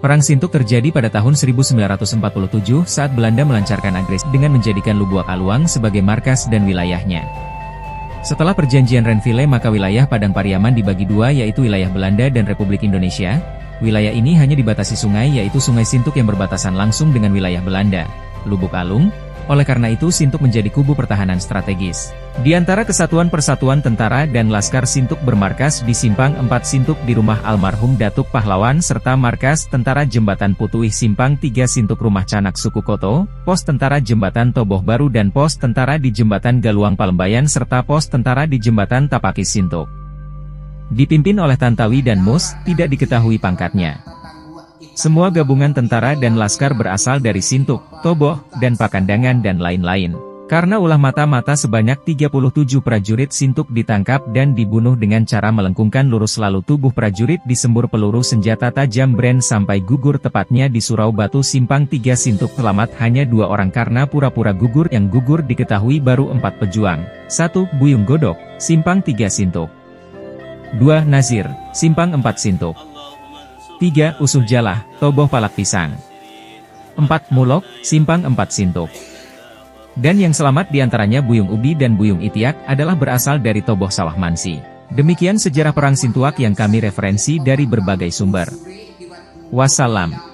Perang Sintuk terjadi pada tahun 1947 saat Belanda melancarkan agresi dengan menjadikan Lubuak Aluang sebagai markas dan wilayahnya. Setelah perjanjian Renville maka wilayah Padang Pariaman dibagi dua yaitu wilayah Belanda dan Republik Indonesia. Wilayah ini hanya dibatasi sungai yaitu Sungai Sintuk yang berbatasan langsung dengan wilayah Belanda, Lubuk Alung. Oleh karena itu Sintuk menjadi kubu pertahanan strategis. Di antara Kesatuan Persatuan Tentara dan Laskar Sintuk bermarkas di Simpang 4 Sintuk di rumah almarhum Datuk Pahlawan serta markas Tentara Jembatan Putuih Simpang 3 Sintuk rumah Canak Suku Koto, pos Tentara Jembatan Toboh Baru dan pos Tentara di Jembatan Galuang Palembayan serta pos Tentara di Jembatan Tapakis Sintuk. Dipimpin oleh Tantawi dan Mus, tidak diketahui pangkatnya. Semua gabungan tentara dan laskar berasal dari Sintuk, Toboh, dan Pakandangan dan lain-lain. Karena ulah mata-mata sebanyak 37 prajurit Sintuk ditangkap dan dibunuh dengan cara melengkungkan lurus lalu tubuh prajurit disembur peluru senjata tajam brand sampai gugur tepatnya di Surau Batu Simpang 3 Sintuk. Selamat hanya 2 orang karena pura-pura gugur, yang gugur diketahui baru 4 pejuang. 1. Buyung Godok, Simpang 3 Sintuk. 2. Nazir, Simpang 4 Sintuk. 3. Usuh Jalah, Toboh Palak Pisang. 4. Mulok, Simpang 4 Sintuk. Dan yang selamat diantaranya Buyung Ubi dan Buyung Itiak adalah berasal dari Toboh Sawah Mansi. Demikian sejarah Perang Sintuak yang kami referensi dari berbagai sumber. Wassalam.